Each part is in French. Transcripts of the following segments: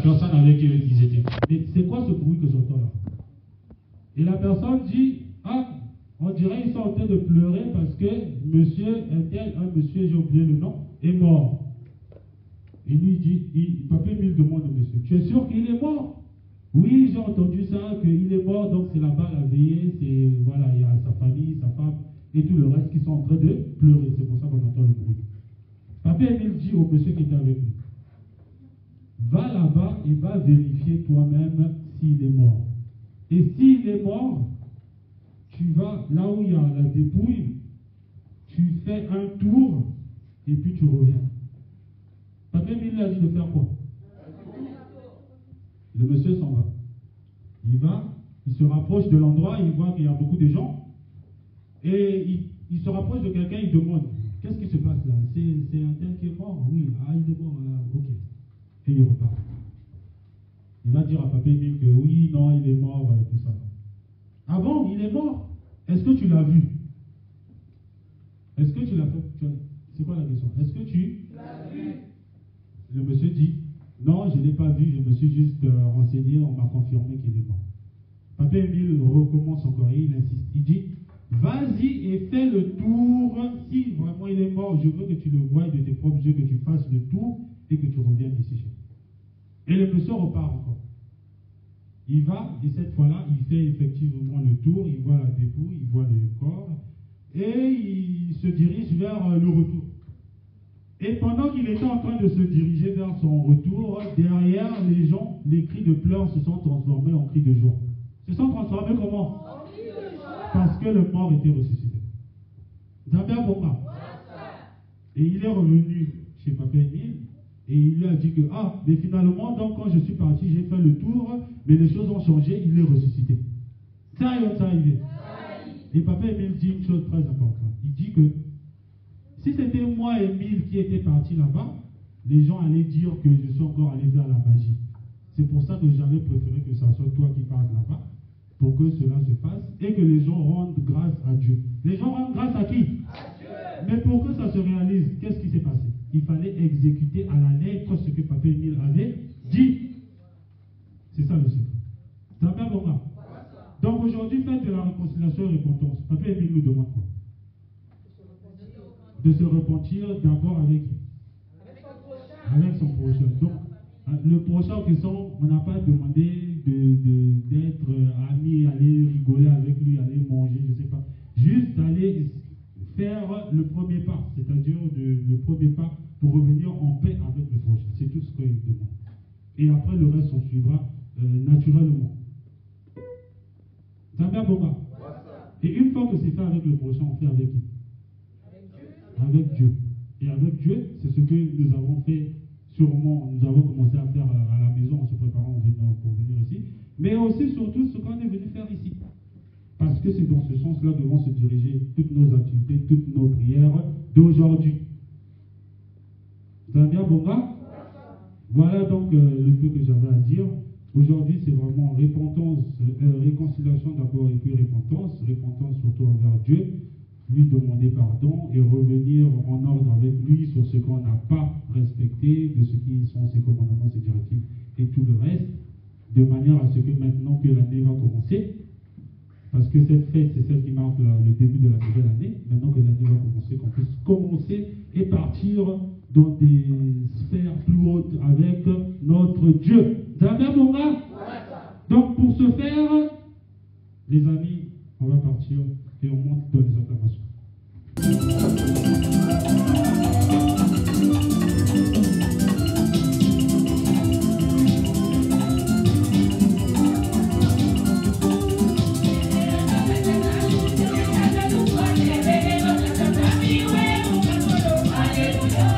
personne avec qui ils étaient. Mais c'est quoi ce bruit que j'entends là? Et la personne dit, ah, on dirait qu'ils sont en train de pleurer parce que monsieur, un monsieur, j'ai oublié le nom, est mort. Et lui dit, Papa Émile demande au monsieur, tu es sûr qu'il est mort? Oui, j'ai entendu ça, qu'il est mort, donc c'est là-bas la veillée, c'est, voilà, il y a sa famille, sa femme, et tout le reste qui sont en train de pleurer. C'est pour ça qu'on entend le bruit. Papa Émile dit au monsieur qui était avec lui, va là-bas et va vérifier toi-même s'il est mort. Et s'il est mort, tu vas là où il y a la dépouille, tu fais un tour et puis tu reviens. Papa Émile a dit de faire quoi? Le monsieur s'en va. Il va, il se rapproche de l'endroit, il voit qu'il y a beaucoup de gens et il se rapproche de quelqu'un, il demande, qu'est-ce qui se passe là? C'est un tel qui est mort? Oui, ah il est mort là, ok. Et il repart. Il va dire à Papa Émile que oui, non, il est mort, tout ça. Ah bon, il est mort? Est-ce que tu l'as vu? Est-ce que tu l'as fait? C'est quoi la question? Est-ce que tu l'as vu? Le monsieur dit, non, je ne l'ai pas vu, je me suis juste renseigné, on m'a confirmé qu'il est mort. Papa Émile recommence encore et il insiste. Il dit, vas-y et fais le tour. Si vraiment il est mort, je veux que tu le voies de tes propres yeux, que tu fasses le tour et que tu reviennes ici chez moi. Et le monsieur repart encore. Il va, et cette fois-là, il fait effectivement le tour, il voit la dépouille, il voit le corps, et il se dirige vers le retour. Et pendant qu'il était en train de se diriger vers son retour, derrière les gens, les cris de pleurs se sont transformés en cris de joie. Se sont transformés comment? En cris de joie. Parce que le mort était ressuscité. Zambia Bomba. Et il est revenu chez Papa Émile, et il lui a dit que, ah, mais finalement, donc quand je suis parti, j'ai fait le tour, mais les choses ont changé, il est ressuscité. Ça y est, ça arrivé. Et Papa Émile dit une chose très importante. Il dit que, si c'était moi, Émile, qui était parti là-bas, les gens allaient dire que je suis encore allé faire la magie. C'est pour ça que j'avais préféré que ce soit toi qui parles là-bas, pour que cela se fasse, et que les gens rendent grâce à Dieu. Les gens rendent grâce à qui? À Dieu. Mais pour que ça se réalise, qu'est-ce qui s'est passé? Il fallait exécuter à la lettre ce que Papa Émile avait dit. C'est ça le secret. Ça va, bon, donc aujourd'hui, faites de la réconciliation et repentance. Papa Émile nous demande quoi? De se repentir d'abord avec qui? Avec son prochain. Donc, le prochain on n'a pas demandé d'être amis, aller rigoler avec lui, aller manger, je ne sais pas. Juste aller faire le premier pas, c'est-à-dire le premier pas pour revenir en paix avec le prochain. C'est tout ce qu'il demande. Et après, le reste, on suivra naturellement. Ça va, Boba? Et une fois que c'est fait avec le prochain, on fait avec qui? Avec Dieu. Et avec Dieu, c'est ce que nous avons fait, sûrement, nous avons commencé à faire à la maison en se préparant pour venir ici, mais aussi, surtout, ce qu'on est venu faire ici. Parce que c'est dans ce sens-là que vont se diriger toutes nos activités, toutes nos prières d'aujourd'hui. Ça va bien, Bonga? Voilà donc le peu que j'avais à dire. Aujourd'hui, c'est vraiment repentance, réconciliation d'abord et puis repentance surtout envers Dieu, lui demander pardon et revenir en ordre avec lui sur ce qu'on n'a pas respecté, de ce qui sont ses commandements, ses directives et tout le reste, de manière à ce que maintenant que l'année va commencer, parce que cette fête, c'est celle qui marque le début de la nouvelle année, maintenant que l'année va commencer, qu'on puisse commencer et partir dans des sphères plus hautes avec notre Dieu. D'accord, mon gars? Donc, pour ce faire, les amis, on va partir et on monte dans les acclamations. Hallelujah.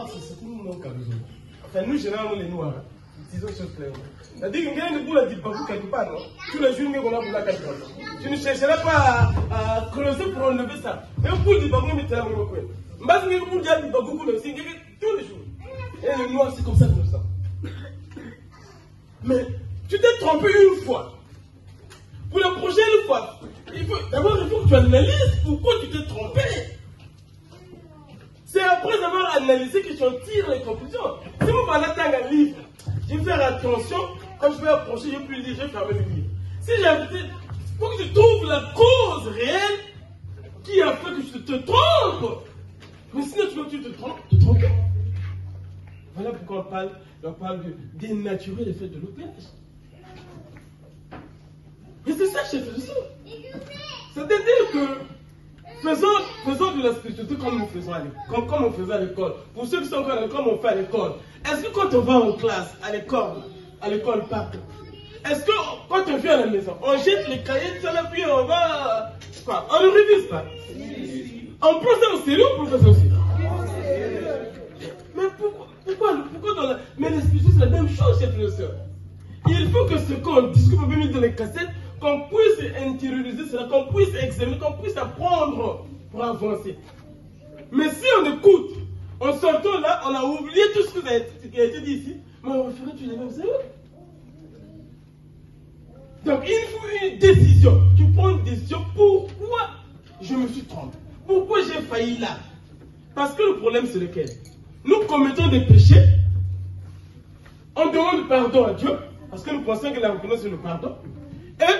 savoir, c'est ce que nous manquons à besoin. Enfin, nous, généralement, les Noirs, disons choses clairement. C'est-à-dire que nous ne dit pas quelque part, non? Tous les jours, on a pour la quelque part. Je ne chercherai pas à creuser pour enlever ça. Et pour dire, on met la main au coin. Mais pour dire, on c'est tous les jours. Et les Noirs, c'est comme ça que nous sommes. Mais tu t'es trompé une fois. Pour la prochaine fois, d'abord, il faut que tu analyses pourquoi tu t'es trompé. C'est après avoir analysé que tu en tires les conclusions. Si vous parlez d'un livre, je vais faire attention, quand je vais approcher, je vais plus lire, je vais fermer le livre. Si j'ai invité, il faut que tu trouves la cause réelle qui a fait que tu te trompes. Mais sinon, tu te trompes. Voilà pourquoi on parle de dénaturer l'effet de l'opérage. Et c'est ça, chef de ça. C'est-à-dire que faisons de la spiritualité comme nous faisons comme on faisait à l'école. Pour ceux qui sont encore à l'école, comme on fait à l'école. Est-ce que quand on va en classe, à l'école partout, est-ce que quand on vient à la maison, on jette les cahiers de ça puis on va... Quoi? On ne révise pas. On prend ça au sérieux ou on prend ça au sérieux? Mais pourquoi dans la... Mais la spiritualité c'est la même chose, chef de soeur. Il faut que ce qu'on discute pour venir dans les cassettes, qu'on puisse intérioriser cela, qu'on puisse examiner, qu'on puisse apprendre pour avancer. Mais si on écoute, en sortant là, on a oublié tout ce qui a été dit ici, mais on ferait tout les mêmes erreurs. Donc il faut une décision. Tu prends une décision. Pourquoi je me suis trompé? Pourquoi j'ai failli là? Parce que le problème c'est lequel? Nous commettons des péchés, on demande pardon à Dieu, parce que nous pensons que la reconnaissance c'est le pardon. Et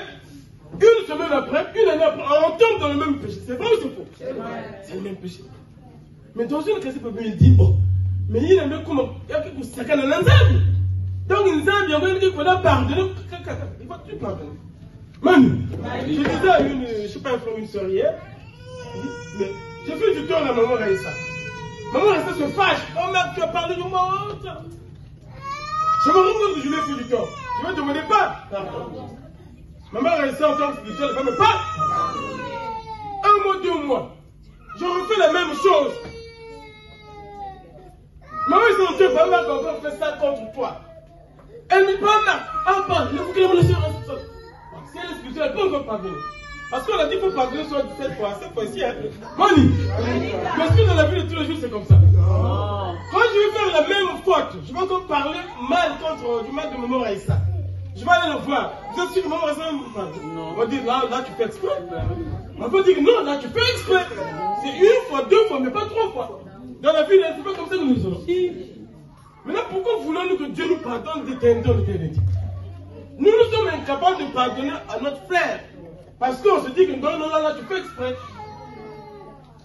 une semaine après, une année après, on tombe dans le même péché. C'est vrai ou c'est faux? C'est le même péché. Mais dans une question, il dit, oh, mais il a mis comment? Il y a quelque chose, c'est qu'un ensemble. Donc, il dit qu'on a pardonné. Il faut que tu pardonnes. Manu, je disais à une, je ne sais pas, une soeur hier, mais j'ai fait du tort à maman Raïssa. Maman Raïssa se fâche. Oh merde, tu as parlé de moi. Je me rends compte que je lui ai fait du tort. Je ne demander pas pardon. Maman Raïssa en tant que spirituelle, elle ne va me pas. Un mois, 2 mois. Je refais la même chose. Maman Raïssa en tant que maman a encore fait ça contre toi. Elle me parle là. Ah, pas, il faut qu'elle me laisse responsable. Si elle est spirituelle, elle peut encore pardonner. Parce qu'on a dit qu'il faut pardonner soit 17 fois, cette fois-ci, hein. Mani, parce que dans la vie de tous les jours, c'est comme ça. Quand je vais faire la même faute, je vais encore parler mal contre du mal de Maman Raïssa. Je vais aller le voir. Vous êtes sûr que Maman Raïssa va me parler? On va dire là, tu fais exprès. On peut dire non, là, tu fais exprès. C'est 1 fois, 2 fois, mais pas 3 fois. Dans la vie, c'est pas comme ça que nous sommes. Maintenant, pourquoi voulons-nous que Dieu nous pardonne d'éternité? Nous sommes incapables de pardonner à notre frère. Parce qu'on se dit que non, là, tu fais exprès.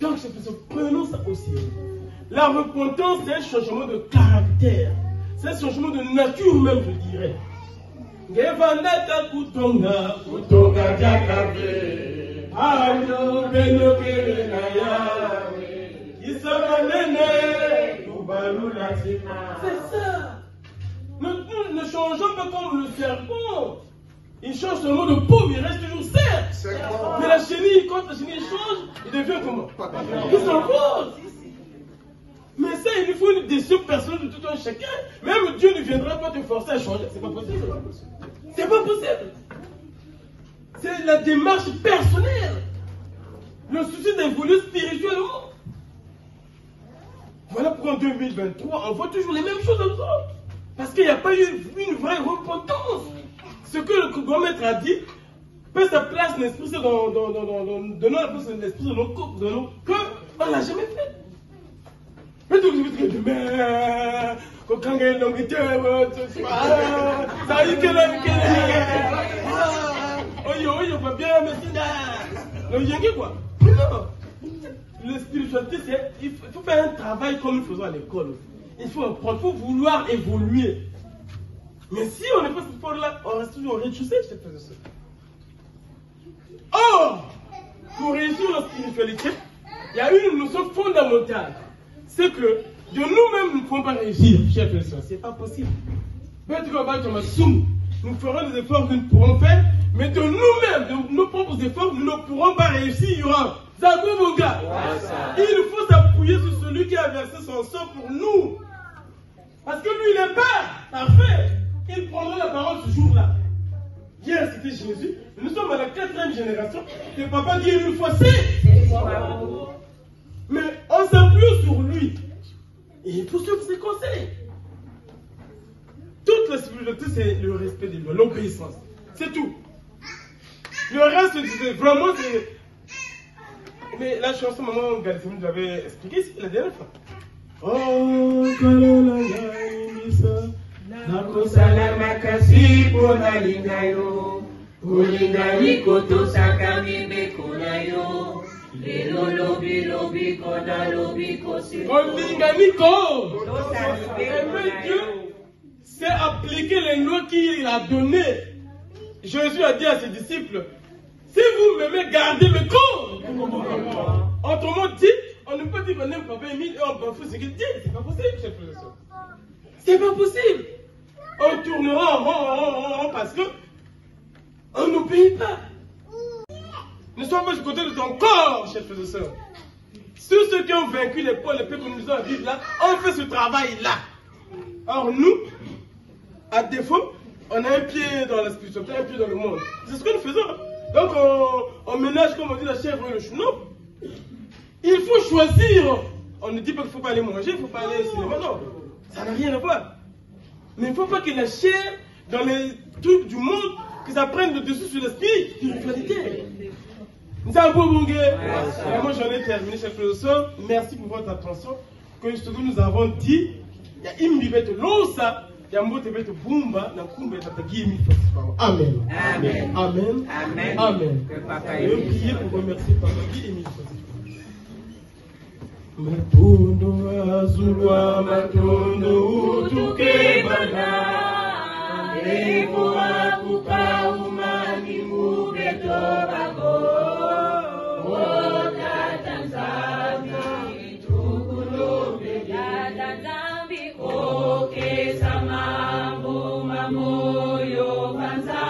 Donc, prenons ça aussi. La repentance, c'est un changement de caractère. C'est un changement de nature même, je dirais. C'est ça. Nous ne changeons pas comme le serpent. Il change seulement de peau, mais il reste toujours serre. Mais la chenille, quand la chenille change, il devient comment? Il s'envole. Mais ça, il nous faut une décision personnelle de tout un chacun. Même Dieu ne viendra pas te forcer à changer. C'est pas possible. C'est pas possible. C'est la démarche personnelle. Le souci d'évoluer spirituellement. Voilà pourquoi en 2023, on voit toujours les mêmes choses à nous autres. Parce qu'il n'y a pas eu une vraie repentance. Ce que le grand maître a dit, peut sa place l'esprit donnons la place de l'esprit de nos corps, de nos cœurs, on ne l'a jamais fait. Mais tout le monde dit, mais, quand il y a une longuité, ça y est, on va bien, mais c'est là. Quoi. Non. La spiritualité, c'est, il faut faire un travail comme nous faisons à l'école. Il faut apprendre, il faut vouloir évoluer. Mais si on n'est pas ce sport-là, on reste toujours au rez-de-chaussée, je te fais ça. Or, pour réussir la spiritualité, il y a une notion fondamentale. C'est que de nous-mêmes, nous ne pouvons pas réussir, chers frères et sœurs. C'est pas possible. Nous ferons des efforts que nous pourrons faire, mais de nous-mêmes, de nos propres efforts, nous ne pourrons pas réussir. Il y aura Zago, mon gars. Il faut s'appuyer sur celui qui a versé son sang pour nous. Parce que lui, il est Père, parfait. Il prendra la parole ce jour-là. Hier, c'était Jésus. Nous sommes à la 4e génération. Et papa dit une fois, c'est. Mais on s'appuie sur lui. Et il faut suivre ses conseils. Toute la spiritualité, c'est le respect des lois, l'obéissance. C'est tout. Le reste, c'est vraiment, c'est... Mais la chanson, maman Galifoni nous l'avait expliqué la dernière fois. Oh, nakosala makasi pona lingayo olingai kotosaka mibeko na yo lelo lobi lobi koda lobi kosi olinganiko. Dieu s'est appliqué les lois qu'il a données. Jésus a dit à ses disciples, si vous m'aimez, gardez mes corps. Autrement dit, on ne peut dire qu'on aime Papa Émile et on bafoue ce qu'il dit. C'est pas possible, chef professeur. C'est pas possible. On tournera en rond parce que on n'obéit pas. Ne sois pas du côté de ton corps, chef professeur. Tous ceux qui ont vaincu les peuples que nous avons à vivre là, on fait ce travail-là. Or nous, à défaut, on a un pied dans la spiritualité, un pied dans le monde. C'est ce que nous faisons. Donc on ménage, comme on dit, la chèvre et le chou. Non. Il faut choisir. On ne dit pas qu'il ne faut pas aller manger, il ne faut pas aller au cinéma. Non. Ça n'a rien à voir. Mais il ne faut pas que la chair, dans les trucs du monde, que ça prenne le dessus sur l'esprit, spiritualité. Nous avons bongué. Moi j'en ai terminé, chef professeur. Merci pour votre attention. Que ce que nous avons dit, il y a une bibette l'osa. Amen. Amen. Amen. Amen. Amen. Je vais prier pour remercier Papa Guy Émile. Matondo azulwa matondo utuke bana eko akupa umani mubeto bago ota Tanzania tukulo bega Tanzania oke samambo mamoyo banza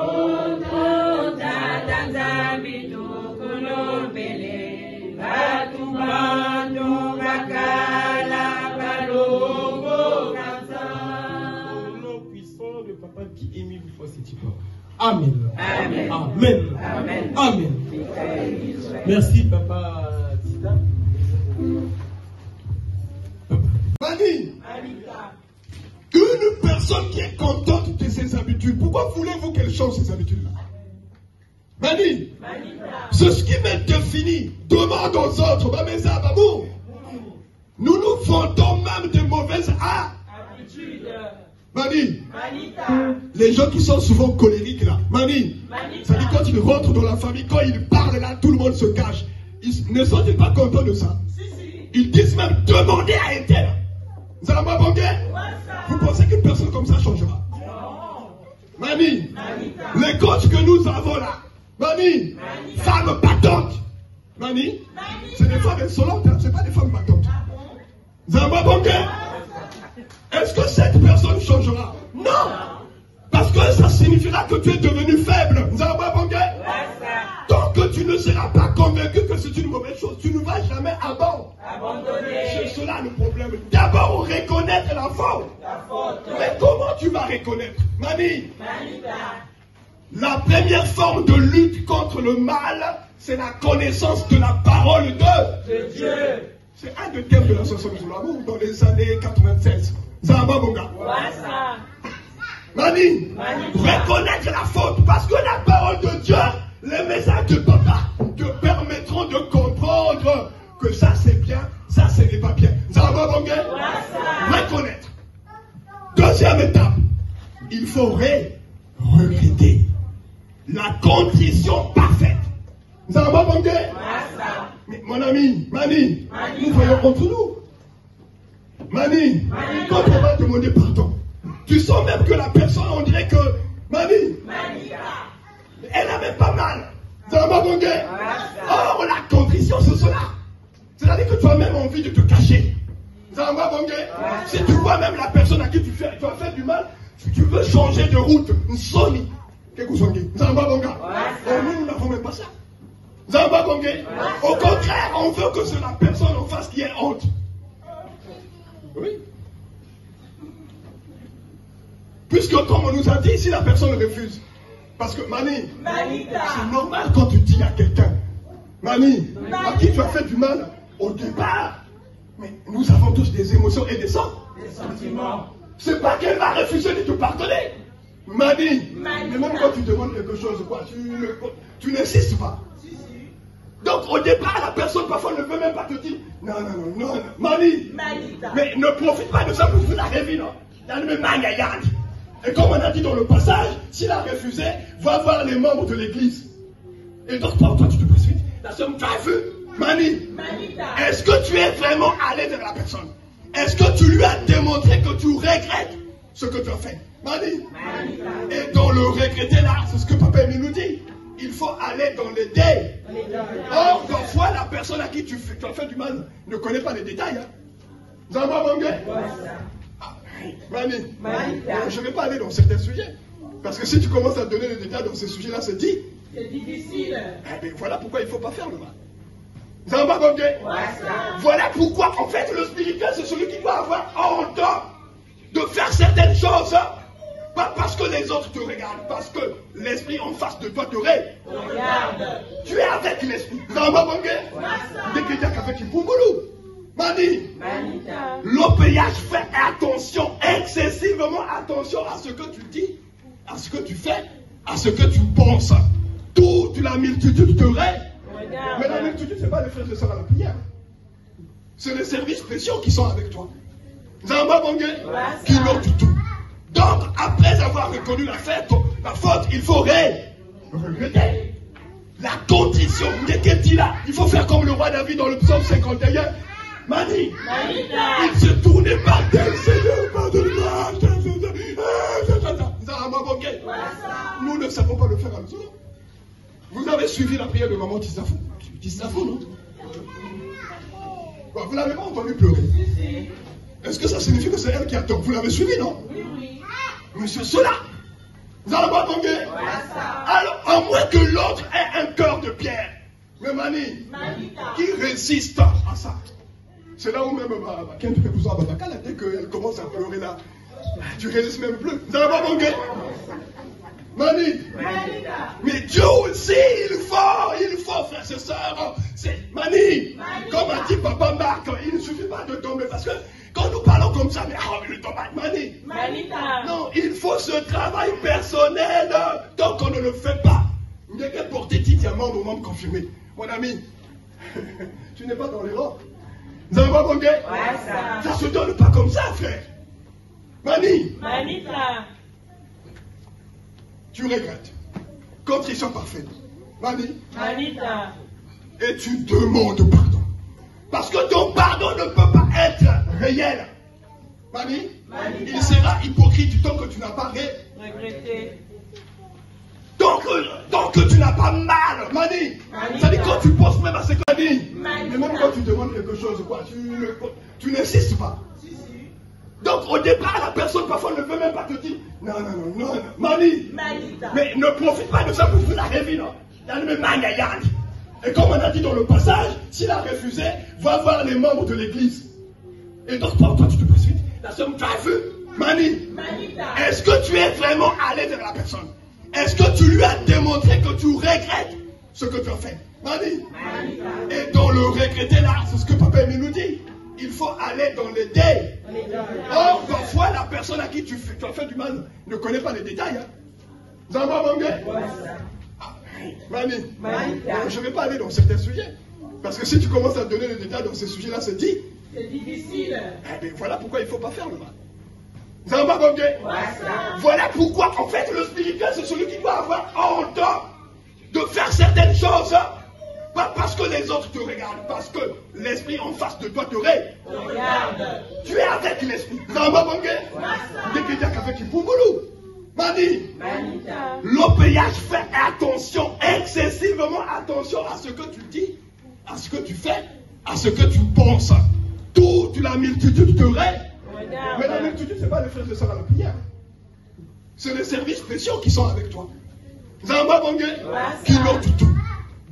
ota Tanzania tukulo bele Batumando bakala balongo kanza. Au nom puissant de Papa Guy Émile Fossetipo. Amen. Amen. Amen. Amen. Amen. Merci Papa Tita. Mani, une personne qui est contente de ses habitudes, pourquoi voulez-vous qu'elle change ses habitudes-là? Mani, c'est ce qui me définit. Demande aux autres, nous nous vantons même de mauvaises habitudes. Mani, les gens qui sont souvent colériques là, Mani, ça dit quand ils rentrent dans la famille, quand ils parlent là, tout le monde se cache. Ils ne sont-ils pas contents de ça? Ils disent même demander à Étel. Vous pensez qu'une personne comme ça changera? Mani, les coachs que nous avons là, Mani, femmes battantes. Mani, c'est des femmes insolentes, hein? C'est pas des femmes battantes. Est-ce que cette personne changera? Non. Parce que ça signifiera que tu es devenu faible. Tant que tu ne seras pas convaincu que c'est une mauvaise chose, tu ne vas jamais abandonner. C'est cela le problème. D'abord, reconnaître la faute. Mais comment tu vas reconnaître? Mani, la première forme de lutte contre le mal, c'est la connaissance de la parole de Dieu. C'est un des thèmes de l'association de l'amour dans les années 96. Mani, reconnaître la faute, parce que la parole de Dieu, les messages de papa te permettront de comprendre que ça c'est bien, ça ce n'est pas bien. Reconnaître. Deuxième étape, il faut regretter. La contrition parfaite. Mais mon ami, Mani, nous voyons entre nous. Mani, quand on va demander pardon, tu sens même que la personne, on dirait que Mani, elle n'a même pas mal. Or, la contrition, c'est cela. C'est-à-dire que tu as même envie de te cacher. Si tu vois même la personne à qui tu vas faire du mal, si tu veux changer de route, Sony. Nous n'avons même pas ça. Zamba Bongé. Au contraire, on veut que c'est la personne en face qui ait honte. Oui. Puisque comme on nous a dit, si la personne refuse, parce que Mani, c'est normal quand tu dis à quelqu'un, Mani, à qui tu as fait du mal au départ, mais nous avons tous des émotions et des sentiments. C'est pas qu'elle va refuser de te pardonner. Mani, mais même quand tu demandes quelque chose, quoi, tu n'insistes pas. Donc au départ, la personne parfois ne peut même pas te dire, non, Mani, mais ne profite pas de ça pour faire la rêve, non. Et comme on a dit dans le passage, s'il a refusé, va voir les membres de l'église. Et donc, toi, tu te précipites. La somme, tu as vu, Mani, est-ce que tu es vraiment allé vers la personne? Est-ce que tu lui as démontré que tu regrettes ce que tu as fait? Mani. Et dans le regretter là, c'est ce que Papa Emile nous dit. Il faut aller dans les détails. Or, parfois, la personne à qui tu as fait du mal ne connaît pas les détails. Zamba Bongé. Mani, je ne vais pas aller dans certains sujets. Parce que si tu commences à donner les détails dans ces sujets-là, c'est difficile. Eh bien, voilà pourquoi il ne faut pas faire le mal. Zamba Bongé. Voilà pourquoi, en fait, le spirituel, c'est celui qui doit avoir honte de faire certaines choses. Pas parce que les autres te regardent, parce que l'esprit en face de toi te regarde. Tu es avec l'esprit. Zamba Bongé. Dès que tu es avec Ipungoulou. Mani, l'OPH fait attention, excessivement attention à ce que tu dis, à ce que tu fais, à ce que tu penses. Toute la multitude te regarde. Mais la multitude, ce n'est pas les frères et sœurs à la prière. C'est les services spéciaux qui sont avec toi. Zamba Bongé, qui notent tout. Donc, après avoir reconnu la faute, il faut regretter. La condition, il faut faire comme le roi David dans le psaume 51. Mani, il se tournait par terre, Seigneur, pardonne-moi. Nous ne savons pas le faire à nous. Vous avez suivi la prière de maman Tisnafou, non? Vous n'avez pas entendu pleurer. Est-ce que ça signifie que c'est elle qui a tort? Vous l'avez suivi, non? Oui. Monsieur cela. Alors, à moins que l'autre ait un cœur de pierre. Mais Mani, qui résiste à ça? C'est là où même dès qu'elle commence à pleurer là, tu ne résistes même plus. Mani, mais Dieu aussi, il faut, frères et sœurs. Mani, comme a dit Papa Marc, il ne suffit pas de tomber parce que quand nous parlons comme ça, mais il tombe Mani. Non, il faut ce travail personnel. Tant qu'on ne le fait pas, il n'y a qu'à porter diamant au membre confirmé. Mon ami, tu n'es pas dans l'erreur. Zamba Bongé, ça se donne pas comme ça, frère. Mani, tu regrettes. Contrition parfaite. Mani, et tu demandes pardon. Parce que ton pardon ne peut pas être réel. Mani, il sera hypocrite tant que tu n'as pas regretté. Tant que tu n'as pas mal, Mani. C'est-à-dire quand tu penses même à ce que tu dis, mais même quand tu demandes quelque chose, quoi, tu n'insistes pas. Donc au départ, la personne parfois ne peut même pas te dire, non, Mani, mais ne profite pas de ça pour faire la rêve, non. Et comme on a dit dans le passage, s'il a refusé, va voir les membres de l'église. Et donc toi, tu te précipites. La somme, tu as vu, Mani, est-ce que tu es vraiment allé vers la personne? Est-ce que tu lui as démontré que tu regrettes ce que tu as fait? Mani. Et dans le regretter là, c'est ce que Papa Emile nous dit. Il faut aller dans les détails. Or, parfois, la personne à qui tu as fait du mal ne connaît pas les détails. Zamba Bongé. Mani, je ne vais pas aller dans certains sujets. Parce que si tu commences à donner les détails dans ces sujets-là, c'est difficile. Eh bien, voilà pourquoi il ne faut pas faire le mal. Zamba Bongé. Voilà pourquoi, en fait, le spirituel, c'est celui qui doit avoir honte de faire certaines choses. Pas parce que les autres te regardent, parce que l'esprit en face de toi te regarde. Tu es avec l'esprit. Zamba Bongé. Dès que tu es avec Ipungoulou. Mani, l'OPH fait attention, excessivement attention à ce que tu dis, à ce que tu fais, à ce que tu penses. Toute la multitude te regarde. Mais la multitude, ce n'est pas les frères et sœurs à la prière. C'est les services spéciaux qui sont avec toi. Zamba Bongé, qui notent tout.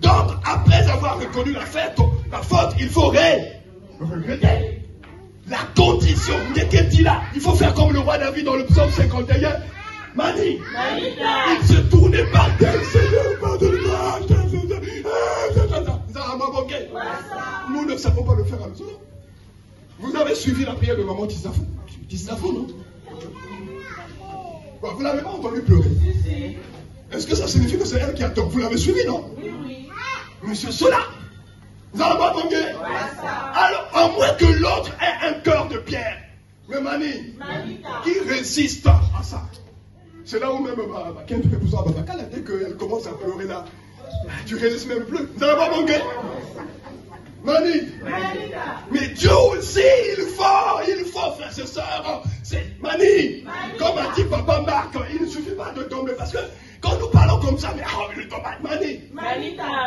Donc, après avoir reconnu la faute, il faut regretter. La condition, il faut faire comme le roi David dans le psaume 51. Mani, il se tournait par terre, Seigneur, pardonne-moi. Nous ne savons pas le faire à nous. Vous avez suivi la prière de maman Tisafou. Tisafou, non? Vous n'avez pas entendu pleurer. Est-ce que ça signifie que c'est elle qui a tort? Vous l'avez suivi, non? Oui. Monsieur Sola, vous avez pas entendu? Alors, à moins que l'autre ait un cœur de pierre. Mais Mani, qui résiste à ça? C'est là où même dès qu'elle commence à pleurer là, tu résistes même plus. Vous n'avez pas manqué? Mani. Mais Dieu aussi, il faut, frères et sœurs. C'est Mani. Comme a dit Papa Marc, il ne suffit pas de tomber. Parce que quand nous parlons comme ça, mais il tombe Mani.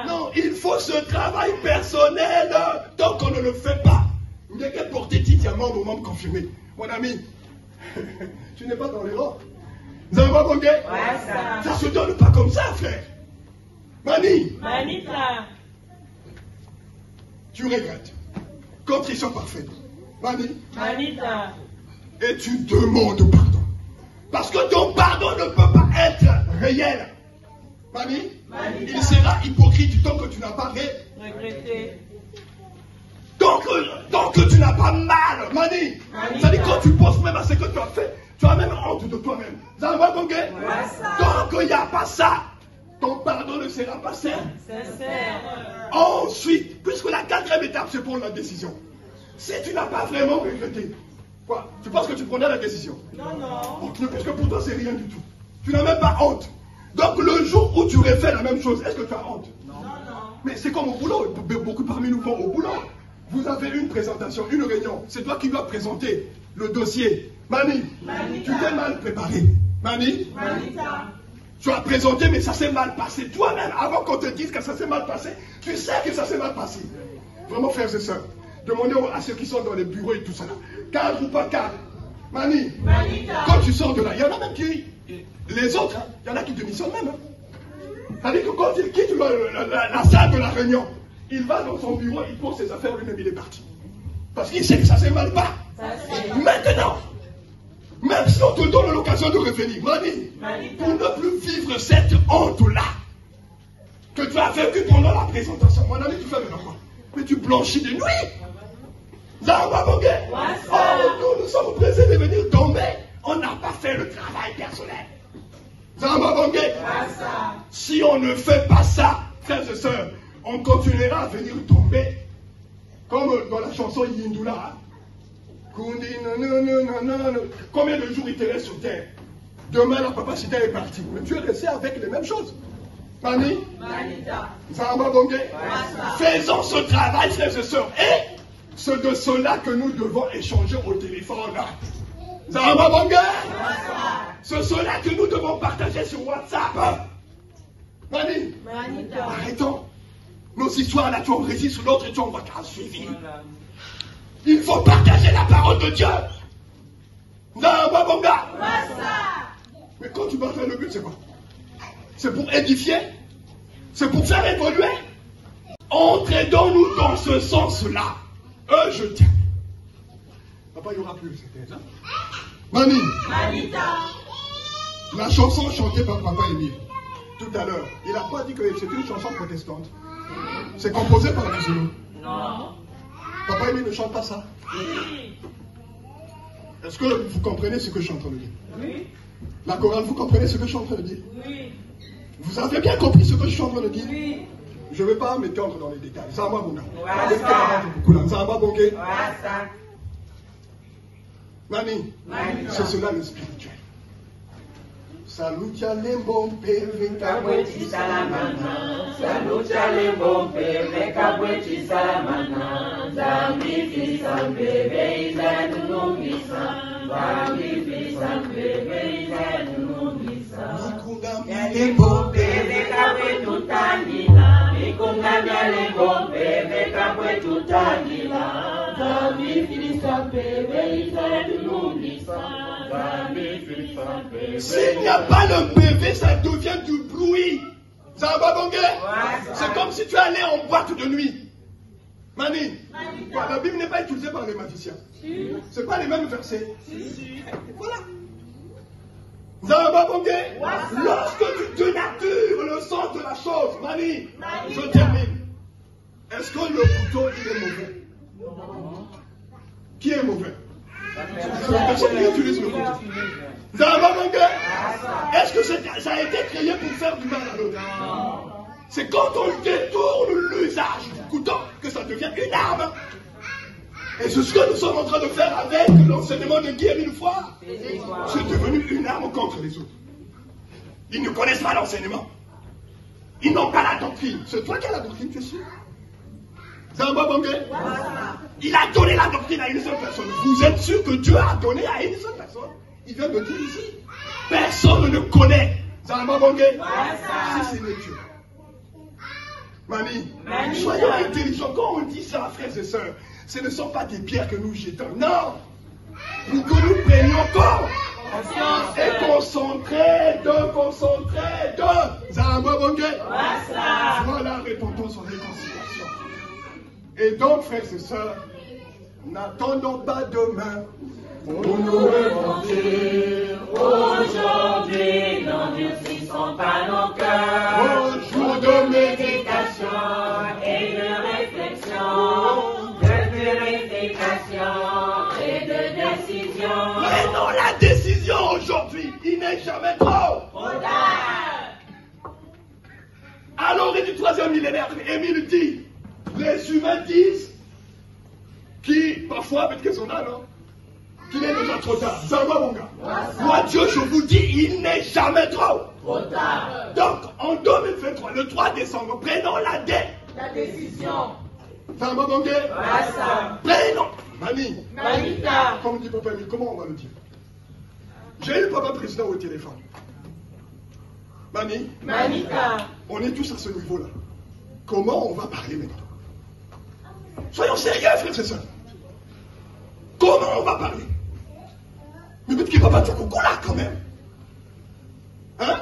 Non, il faut ce travail personnel. Tant qu'on ne le fait pas, il n'y a qu'à porter titiamment au membre confirmé. Mon ami, tu n'es pas dans l'erreur. Vous n'avez pas compris? Ça ne se donne pas comme ça, frère. Mani. Tu regrettes. Contrition parfaite. Mani. Et tu demandes pardon. Parce que ton pardon ne peut pas être réel. Mani. Il sera hypocrite tant que tu n'as pas regretté. Tant que tu n'as pas mal. Mani. C'est-à-dire quand tu penses même à ce que tu as fait, tu as même honte de toi-même. Vous avez pas compris? Tant qu'il n'y a pas ça, ton pardon ne sera pas sincère. Ensuite, puisque la 4e étape, c'est pour la décision. Si tu n'as pas vraiment regretté, quoi? Tu penses que tu prendras la décision? Non. Parce que pour toi, c'est rien du tout. Tu n'as même pas honte. Donc, le jour où tu refais la même chose, est-ce que tu as honte? Non. Mais c'est comme au boulot. Beaucoup parmi nous vont au boulot. Vous avez une présentation, une réunion. C'est toi qui dois présenter le dossier. Mani, tu t'es mal préparé. Mani, tu as présenté, mais ça s'est mal passé. Toi-même, avant qu'on te dise que ça s'est mal passé, tu sais que ça s'est mal passé. Vraiment, frères et sœurs, demandez à ceux qui sont dans les bureaux et tout ça. Cadre ou pas cadre. Mani, quand tu sors de là, il y en a même qui... Les autres, il y en a qui démissionnent même. C'est-à-dire que quand il quitte la salle de la réunion, il va dans son bureau, il pose ses affaires, lui-même il est parti. Parce qu'il sait que ça s'est mal passé. Maintenant, même si on te donne l'occasion de revenir, Mani, pour ne plus vivre cette honte-là que tu as vécu pendant la présentation, mon ami, tu fais maintenant quoi? Mais tu blanchis de nuit. Nous sommes pressés de venir tomber. On n'a pas fait le travail personnel. Si on ne fait pas ça, frères et sœurs, on continuera à venir tomber. Comme dans la chanson Yindula. Combien de jours il te reste sur terre? Demain, la capacité est partie. Mais tu es resté avec les mêmes choses. Mani? Faisons ce travail, frères et sœurs. Et c'est de cela que nous devons échanger au téléphone. C'est cela que nous devons partager sur WhatsApp. Mani? Arrêtons. Nos histoires là, tu enregistres l'autre et tu envoies qu'à suivi. Il faut partager la parole de Dieu. Mais quand tu vas faire le but, c'est quoi? C'est pour édifier? C'est pour faire évoluer? Entraînons-nous dans ce sens-là. Je tiens. Papa, il n'y aura plus. Mani. La chanson chantée par Papa Émile tout à l'heure, il n'a pas dit que c'est une chanson protestante. C'est composé par les Zoulous. Non. Papa Émile ne chante pas ça. Oui. Est-ce que vous comprenez ce que je suis en train de dire? Oui. La chorale, vous comprenez ce que je suis en train de dire? Oui. Vous avez bien compris ce que je suis en train de dire? Oui. Je ne vais pas m'étendre dans les détails. Ça va, mon gars. Ça va, mon gars. Mani, c'est cela le spirituel. Salut lembo peve kabweti salamana. Salut lembo peve kabweti salamana. Zambi fisa bebe izanumisa. Zambi fisa bebe izanumisa. Lembo peve kabwetu tangila. Mikunga lembo peve kabwetu tangila. Zambi fisa bebe izanumisa. S'il n'y a pas le PV, ça devient du bruit. Ça va, Bongé? C'est comme si tu allais en boîte de nuit. Mani, la Bible n'est pas utilisée par les magiciens. Ce n'est pas les mêmes versets. Voilà. Ça va, Bongé? Lorsque tu dénatures le sens de la chose, Mani, je termine. Est-ce que le couteau, il est mauvais? Qui est mauvais? Personne qui utilise le couteau. Ça va, Bongé? Est-ce que ça a été créé pour faire du mal à l'autre? C'est quand on détourne l'usage du couteau que ça devient une arme. Et c'est ce que nous sommes en train de faire avec l'enseignement de Guy une fois. C'est devenu une arme contre les autres. Ils ne connaissent pas l'enseignement. Ils n'ont pas la doctrine. C'est toi qui as la doctrine, tu es sûr? C'est un bon Bongé? Il a donné la doctrine à une seule personne. Vous êtes sûr que Dieu a donné à une seule personne? Il vient de dire ici. Personne ne connaît. C'est un bon Bongé? Si c'est le Dieu. Mani, soyons intelligents. Quand on dit ça, frères et sœurs, ce ne sont pas des pierres que nous jetons. Non! Pour que nous prenions corps. Et concentrés de Zahamba Bongé. Voilà, repentance en réconciliation. Et donc, frères et sœurs, n'attendons pas demain pour nous repentir. Aujourd'hui, n'endurcissons pas nos cœurs. Jour de méditation et de réflexion, de purification et de décision. Prenons la décision aujourd'hui. Il n'est jamais trop. À l'orée du 3e millénaire, Émile dit, les humains disent, qui parfois avec qu'ils sont là, non? Qu'il est déjà trop tard. Zama mon gars. Moi Dieu, je vous dis, il n'est jamais trop. Donc, en 2023, le 3 décembre, prenons la décision. Zama mon gars. Prenons. Mani. Manita. Comme dit Papa Emile, comment on va le dire? J'ai eu le Papa Président au téléphone. Mani. Manita. On est tous à ce niveau-là. Comment on va parler maintenant? Soyons sérieux, frères et sœurs. Comment on va parler? Mais peut-être qu'il va pas dire coucou là quand même. Hein?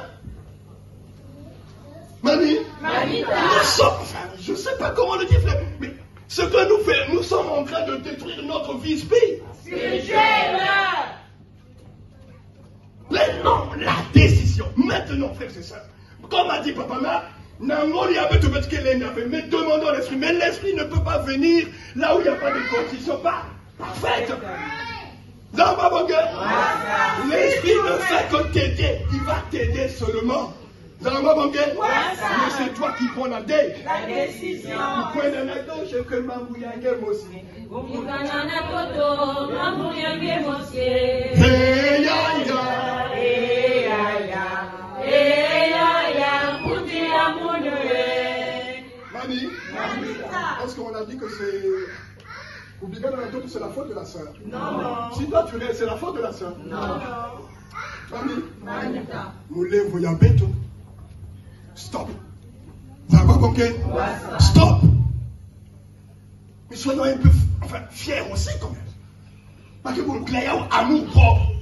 Mani? Nous sommes, enfin, je ne sais pas comment le dire, frère, mais ce que nous faisons, nous sommes en train de détruire notre vie spirituelle. Prenons la décision. Maintenant, frères et sœurs. Comme a dit Papa Ma, mais demandons l'esprit. Mais l'esprit ne peut pas venir là où il n'y a pas de conditions parfaites. L'esprit ne fait que t'aider. Il va t'aider seulement. Mais c'est toi qui prends la décision. Mani, est-ce qu'on a dit que c'est... Oubliez que c'est la faute de la sœur? Non. Si toi tu l'es, c'est la faute de la sœur? Non. Mani, nous lèvons ya beto. Stop. Stop. Mais soyons un peu fiers aussi quand même. Parce que vous créez un amour propre.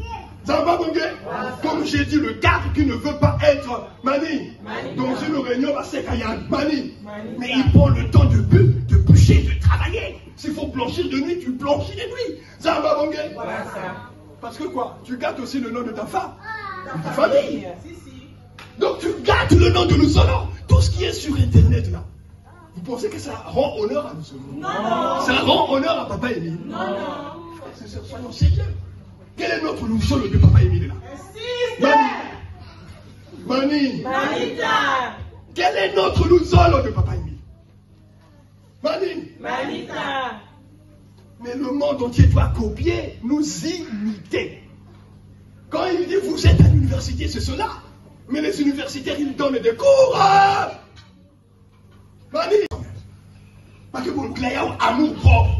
Comme j'ai dit, le cadre qui ne veut pas être Mani dans une réunion, c'est qu'il y a Mani. Mais il prend le temps de bûcher, de travailler. S'il faut blanchir de nuit, tu blanchis de nuit. Parce que quoi? Tu gâtes aussi le nom de ta femme, de ta famille. Donc tu gâtes le nom de nous seuls. Tout ce qui est sur Internet là. Vous pensez que ça rend honneur à nous seuls? Non. Ça rend honneur à Papa Emile? Non. Soyons sérieux. Quel est notre louchon de Papa Emile là? Mani. Manita. Quel est notre louchon de Papa Emile? Mani. Manita. Mais le monde entier doit copier, nous imiter. Quand il dit vous êtes à l'université, c'est cela. Mais les universitaires, ils donnent des cours. Mani. Parce que vous créez un amour propre.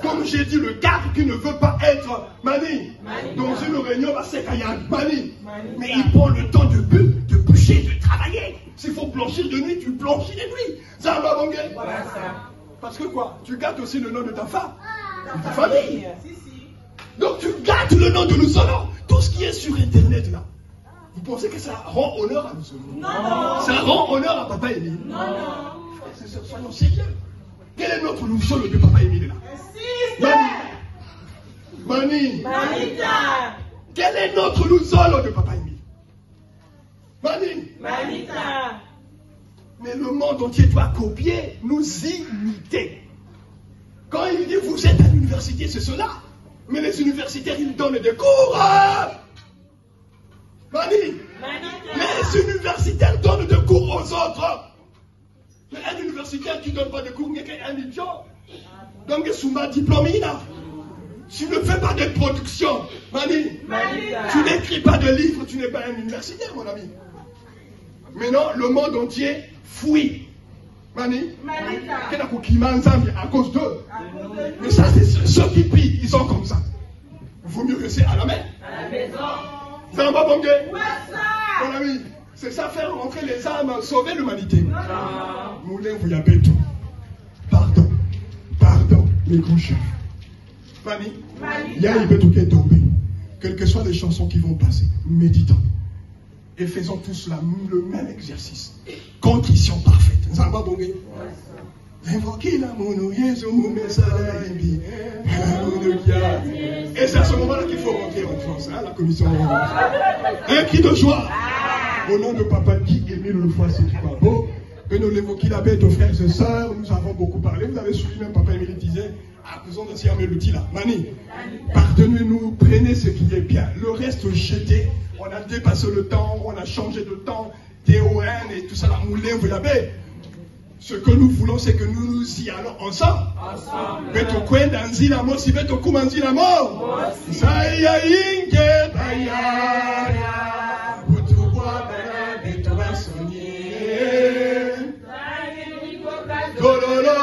Comme j'ai dit, le cadre qui ne veut pas être Mani dans une réunion, c'est qu'il y a Mani. Mais il prend le temps de bûcher, de travailler. S'il faut blanchir de nuit, tu blanchis de nuit. Parce que quoi? Tu gâtes aussi le nom de ta femme, de ta famille. Donc tu gâtes le nom de nous seuls. Tout ce qui est sur Internet là. Vous pensez que ça rend honneur à nous? Non. Ça rend honneur à Papa Émile? Non. Soyons sérieux. Quel est notre louchon de Papa Émile là? Mani. Manita. Quel est notre louchon de Papa Émile? Manita. Mais le monde entier doit copier, nous imiter. Quand il dit vous êtes à l'université, c'est cela. Mais les universitaires, ils donnent des cours. Les universitaires donnent des cours aux autres. Mais un universitaire qui ne donne pas de cours n'est qu'un idiot. Donc, Souma diplômé là. Tu ne fais pas de production. Tu n'écris pas de livres, tu n'es pas un universitaire, mon ami. Maintenant, le monde entier fouille. À cause d'eux. Mais ça, c'est ceux qui pillent, ils sont comme ça. Il vaut mieux rester à la main. À la maison. Ça va pas bon gars? Mon ami, c'est ça faire rentrer les âmes, sauver l'humanité. Moulin, vous y avez tout. Pardon, mes grands chefs. Fanny, il y a un tout qui est tombé. Quelles que soient les chansons qui vont passer, méditons. Et faisons tous le même exercice. Contrition parfaite. Ça va bon gars? Et c'est à ce moment-là qu'il faut rentrer en France, hein, la commission. Un cri de joie. Au nom de Papa Guy Émile Loufois, c'est pas beau. Que nous l'évoquions la bête aux frères et sœurs, nous avons beaucoup parlé. Vous avez suivi même Papa Émile disait, faisons de s'y l'outil là. Mani, pardonnez-nous, prenez ce qui est bien. Le reste jeté. On a dépassé le temps, on a changé de temps. TON et tout ça, la moulin, vous l'avez. Ce que nous voulons, c'est que nous y allons ensemble. Beto kwenda nzila mosi, beto kuma nzila mo. Saya inge bayaya. Butubwa bana beto basonye. Gololo.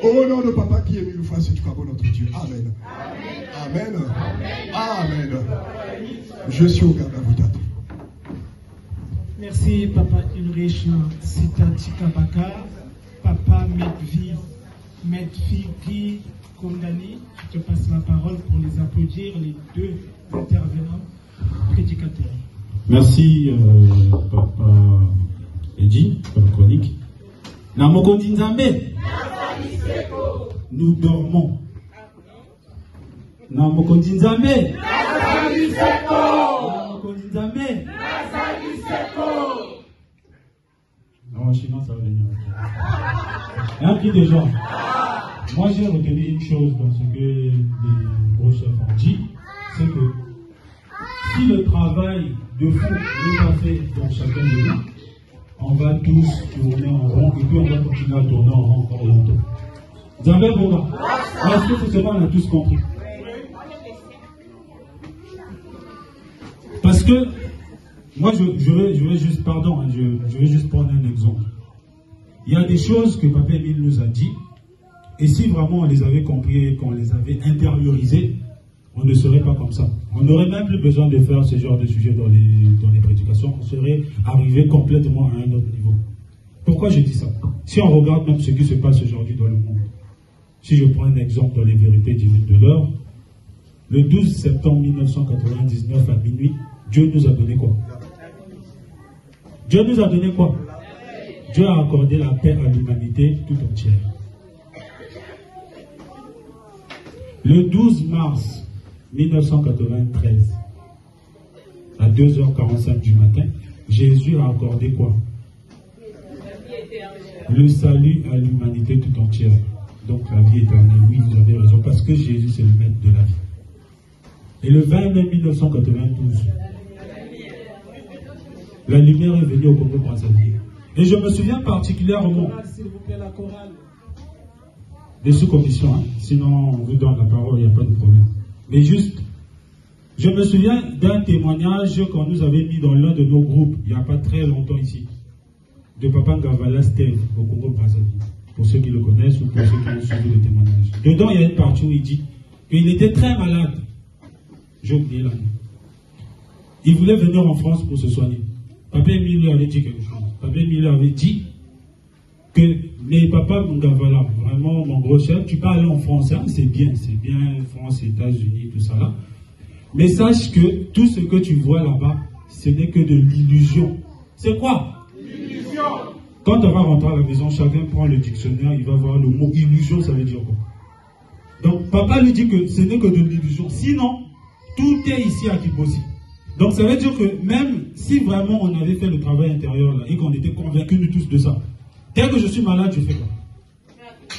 Au nom de Papa qui est mis le face, tu crois notre Dieu. Amen. Amen. Je suis au garde à vous d'attendre. Merci, Papa Ulrich Sitati Kabaka, Papa Medvi Kondani. Je te passe la parole pour les applaudir, les deux intervenants prédicateurs. Merci, Papa Edji, Papa Chronique. Namokondi Nzambe, nous dormons. Namokondi Nzambe, Namokondi Nzambe. Non, sinon ça va venir. Un cri de joie. Moi j'ai retenu une chose dans ce que les gros chefs ont dit, c'est que si le travail de fond n'est pas fait dans chacun de nous, on va tous tourner en rond et puis on va continuer à tourner en rond encore longtemps. Zambé Boba, est-ce que c'est ce qu'on a tous compris? Parce que moi, je vais juste, pardon, je vais juste prendre un exemple. Il y a des choses que Papa Émile nous a dit, et si vraiment on les avait compris et qu'on les avait intériorisées, on ne serait pas comme ça. On n'aurait même plus besoin de faire ce genre de sujet dans les prédications, on serait arrivé complètement à un autre niveau. Pourquoi je dis ça? Si on regarde même ce qui se passe aujourd'hui dans le monde, si je prends un exemple dans les vérités divines de l'heure, le 12 septembre 1999 à minuit, Dieu nous a donné quoi? Dieu nous a donné quoi? Dieu a accordé la paix à l'humanité tout entière. Le 12 mars 1993, à 2h45 du matin, Jésus a accordé quoi? Le salut à l'humanité tout entière. Donc la vie éternelle, oui, vous avez raison, parce que Jésus c'est le maître de la vie. Et le 20 mai 1992, la lumière est venue au Congo-Brazzaville. Et je me souviens particulièrement des sous-commissions, hein. Sinon on vous donne la parole, il n'y a pas de problème. Mais juste, je me souviens d'un témoignage qu'on nous avait mis dans l'un de nos groupes, il n'y a pas très longtemps ici, de Papa Ngavala Steve au Congo-Brazzaville, pour ceux qui le connaissent ou pour ceux qui ont suivi le témoignage. Dedans, il y a une partie où il dit qu'il était très malade. J'ai oublié l'année. Il voulait venir en France pour se soigner. Papa Émile lui avait dit quelque chose. Papa Émile lui avait dit que Mais papa, voilà, vraiment, mon gros chef, tu parles en français, hein, c'est bien, France, États-Unis, tout ça là. Mais sache que tout ce que tu vois là-bas, ce n'est que de l'illusion. C'est quoi? L'illusion. Quand on va rentrer à la maison, chacun prend le dictionnaire, il va voir le mot illusion, ça veut dire quoi? Donc, papa lui dit que ce n'est que de l'illusion. Sinon, tout est ici à Kibossi. Donc, ça veut dire que même si vraiment on avait fait le travail intérieur là, et qu'on était convaincus nous tous de ça, dès que je suis malade, je fais quoi?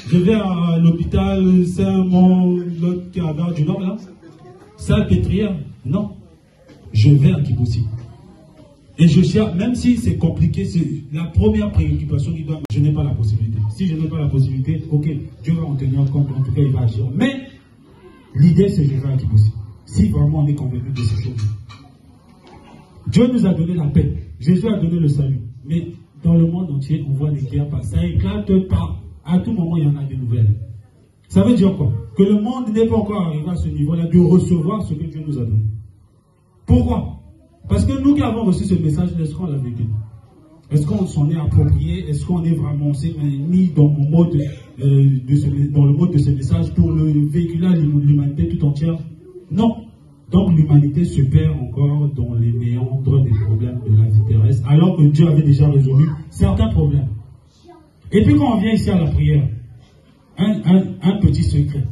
Je vais à l'hôpital Saint-Mont, l'autre qui est à Gare du Nord là, Salpêtrière. Non. Je vais à Kibossi. Et je cherche, même si c'est compliqué, c'est la première préoccupation qui doit. Je n'ai pas la possibilité. Si je n'ai pas la possibilité, ok, Dieu va en tenir compte, en tout cas il va agir. Mais l'idée c'est que je vais à Kibossi. Si vraiment on est convaincu de ces choses. Dieu nous a donné la paix. Jésus a donné le salut. Mais dans le monde entier, on voit les guerres passer. Ça éclate pas. À tout moment, il y en a des nouvelles. Ça veut dire quoi? Que le monde n'est pas encore arrivé à ce niveau-là de recevoir ce que Dieu nous a donné. Pourquoi? Parce que nous qui avons reçu ce message, est-ce qu'on l'a vécu? Est-ce qu'on s'en est approprié? Est-ce qu'on est vraiment mis dans le mode de ce message pour le véhiculer à l'humanité tout entière? Non. Donc l'humanité se perd encore dans les méandres des problèmes de la vie terrestre, alors que Dieu avait déjà résolu certains problèmes. Et puis quand on vient ici à la prière, un petit secret.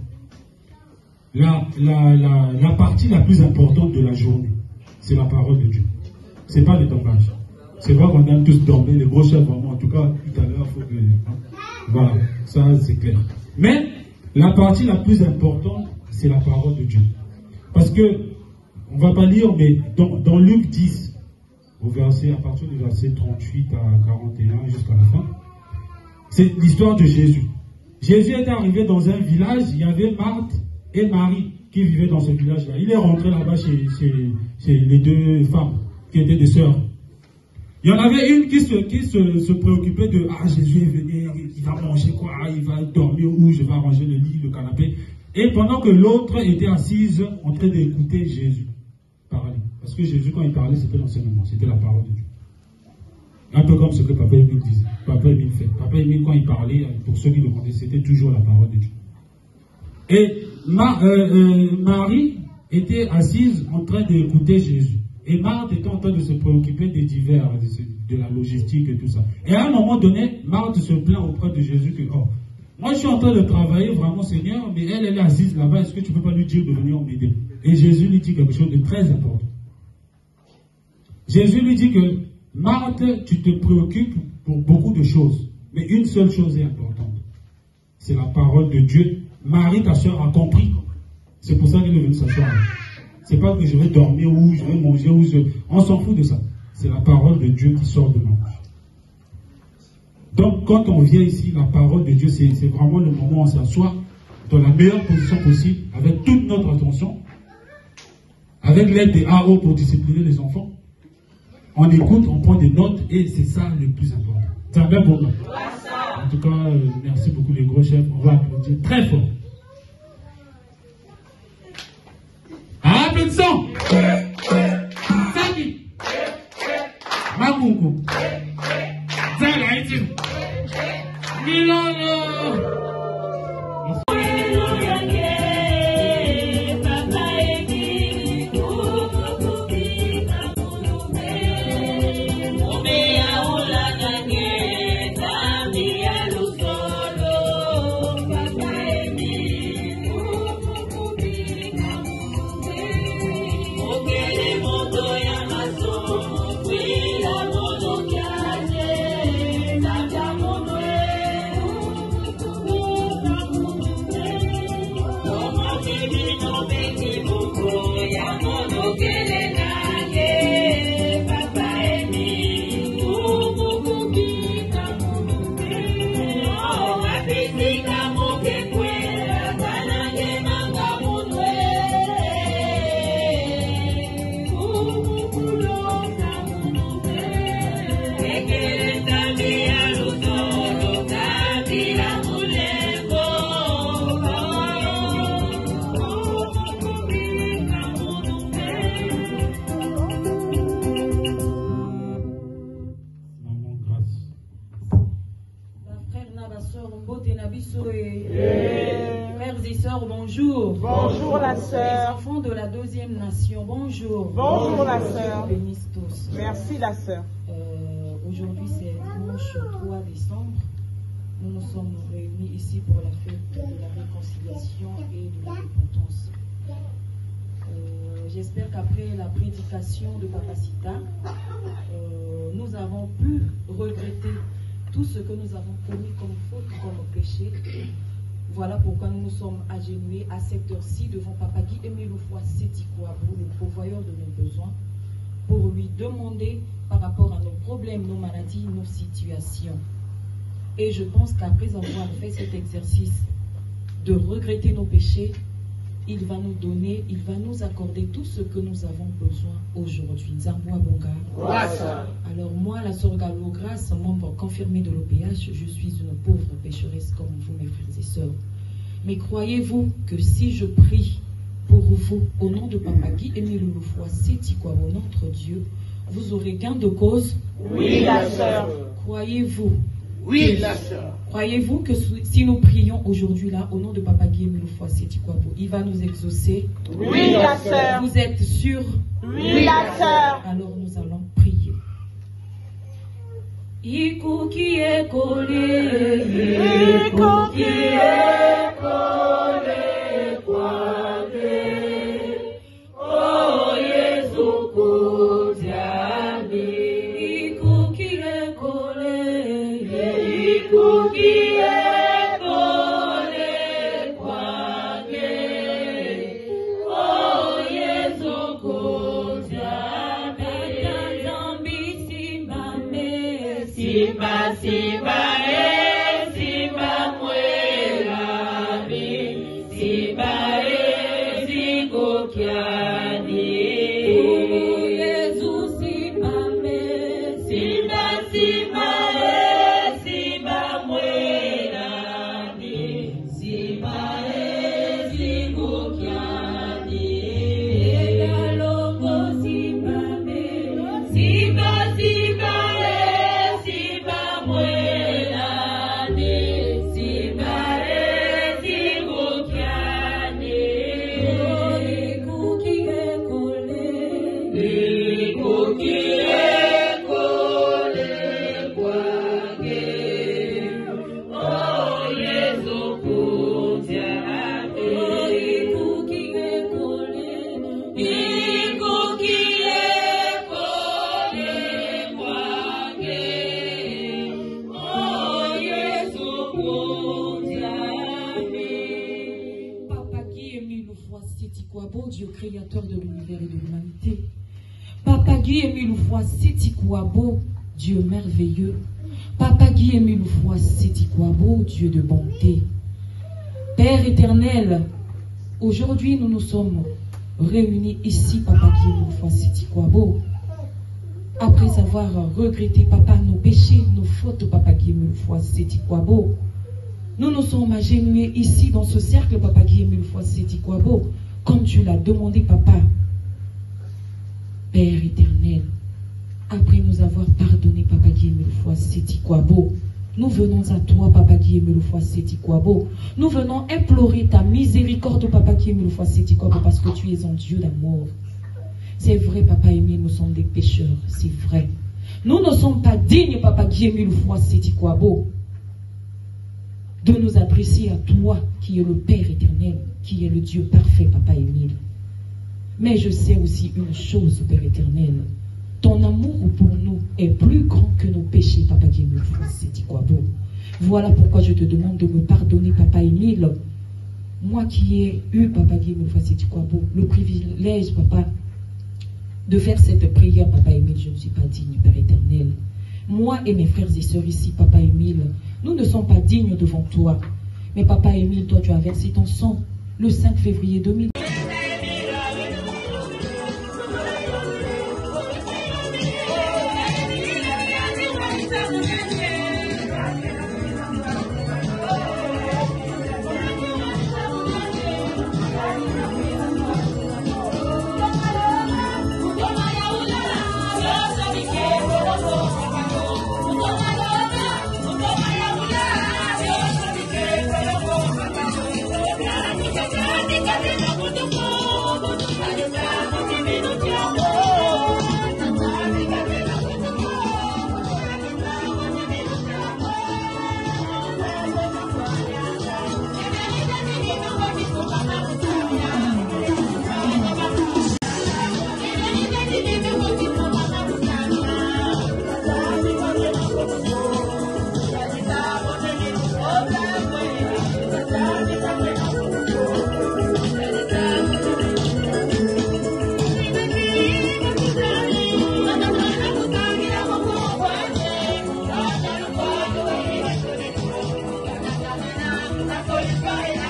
La partie la plus importante de la journée, c'est la parole de Dieu. C'est pas les dormages. C'est vrai qu'on aime tous dormir, les gros chefs, vraiment, en tout cas, tout à l'heure, il faut que... Voilà, ça c'est clair. Mais la partie la plus importante, c'est la parole de Dieu. Parce que, on ne va pas lire, mais dans Luc 10, à partir du verset 38 à 41 jusqu'à la fin, c'est l'histoire de Jésus. Jésus est arrivé dans un village, il y avait Marthe et Marie qui vivaient dans ce village-là. Il est rentré là-bas chez les deux femmes qui étaient des sœurs. Il y en avait une qui se préoccupait de « Ah, Jésus est venu, il va manger quoi? Il va dormir où? Je vais arranger le lit, le canapé. » Et pendant que l'autre était assise en train d'écouter Jésus parler. Parce que Jésus, quand il parlait, c'était l'enseignement, c'était la parole de Dieu. Un peu comme ce que Papa Émile disait. Papa Émile fait. Papa Émile, quand il parlait, pour ceux qui le connaissaient, c'était toujours la parole de Dieu. Et Marie était assise en train d'écouter Jésus. Et Marthe était en train de se préoccuper des divers, de la logistique et tout ça. Et à un moment donné, Marthe se plaint auprès de Jésus que, oh, moi je suis en train de travailler vraiment Seigneur, mais elle est assise là-bas, est-ce que tu ne peux pas lui dire de venir m'aider? Et Jésus lui dit quelque chose de très important. Jésus lui dit que, Marthe, tu te préoccupes pour beaucoup de choses, mais une seule chose est importante. C'est la parole de Dieu. Marie, ta soeur, a compris. C'est pour ça qu'elle est venue s'asseoir. C'est pas que je vais dormir ou je vais manger ou on s'en fout de ça. C'est la parole de Dieu qui sort de ma bouche. Donc, quand on vient ici, la parole de Dieu, c'est vraiment le moment où on s'assoit dans la meilleure position possible, avec toute notre attention, avec l'aide des AO pour discipliner les enfants. On écoute, on prend des notes, et c'est ça le plus important. C'est un bel moment. En tout cas, merci beaucoup les gros chefs. On va applaudir très fort. Applaudissons. Saki. Makunku. Zalaïtim. Milano. Frères et sœurs, bonjour. Bonjour la Les sœur. enfants de la deuxième nation, bonjour. Bonjour la sœur. Dieu bénisse tous. Merci la sœur. Aujourd'hui c'est dimanche 3 décembre. Nous nous sommes réunis ici pour la fête de la réconciliation et de la repentance. J'espère qu'après la prédication de Papa Sita, nous avons pu regretter tout ce que nous avons commis comme faute, comme péché. Voilà pourquoi nous nous sommes agenouillés à cette heure-ci devant Papa Guy Émile Sétikouabou, le pourvoyeur de nos besoins, pour lui demander par rapport à nos problèmes, nos maladies, nos situations. Et je pense qu'après avoir fait cet exercice de regretter nos péchés, il va nous donner, il va nous accorder tout ce que nous avons besoin aujourd'hui. Nzamboa Bonga. Alors moi, la sœur Gallo Grâce, membre confirmé de l'OPH, je suis une pauvre pécheresse comme vous, mes frères et sœurs. Mais croyez-vous que si je prie pour vous, au nom de Papa Guy Émile Sétikouabou, notre Dieu, vous aurez gain de cause? Oui, la sœur. Croyez-vous? Oui, la sœur. Croyez-vous que si nous prions aujourd'hui là, au nom de Papa Guy Émile Sétikouabou, il va nous exaucer? Oui, la sœur. Vous êtes sûrs? Oui, la sœur. Alors nous allons prier. Ikuki ekole, ikuki ekole, kwage, oh Yesu kudiani. Ikuki ekole, ikuki ekole, kwage, oh Yesu kudiani. Zambi simbame, simba simba simba mwelami, simba zikokiani. Yesu simbame, simba simba simba mwelami, simba zikokiani. Yalongo simbame, simba simba simba mwelani, simba zikokiani. Ikuki ekole, ikuki ekole kwage, oh Yesu kudiani. Ikuki ekole, ikuki ekole kwage, oh Yesu kudiani. Papa Guy Émile Sétikouabou, Dieu créateur de l'univers et de l'humanité. Papa Guy Émile Sétikouabou, Dieu merveilleux. Papa Guy Émile Sétikouabou, Dieu de bonté. Père éternel, aujourd'hui nous nous sommes réunis ici, Papa Guy Émile Sétikouabou, après avoir regretté, Papa, nos péchés, nos fautes, Papa Guy Émile Sétikouabou. Nous nous sommes agenouillés ici dans ce cercle, Papa Guy Émile Sétikouabou, comme tu l'as demandé, Papa. Père éternel, après nous avoir pardonné, Papa Guy Émile Sétikouabou, nous venons à toi, Papa Guy Émile Sétikouabou. Nous venons implorer ta miséricorde, Papa Guy Émile Sétikouabou, parce que tu es un Dieu d'amour. C'est vrai, Papa Émile, nous sommes des pécheurs, c'est vrai. Nous ne sommes pas dignes, Papa Guy Émile Sétikouabou, de nous adresser à toi, qui est le Père éternel, qui est le Dieu parfait, Papa Émile. Mais je sais aussi une chose, Père éternel. Ton amour pour nous est plus grand que nos péchés, Papa Guy Émile Sétikouabou. Voilà pourquoi je te demande de me pardonner, Papa Émile. Moi qui ai eu, Papa Guy Émile Sétikouabou, le privilège, Papa, de faire cette prière, Papa Émile, je ne suis pas digne, Père éternel. Moi et mes frères et sœurs ici, Papa Émile, nous ne sommes pas dignes devant toi. Mais Papa Émile, toi tu as versé ton sang le 5 février 2000. Bye bye.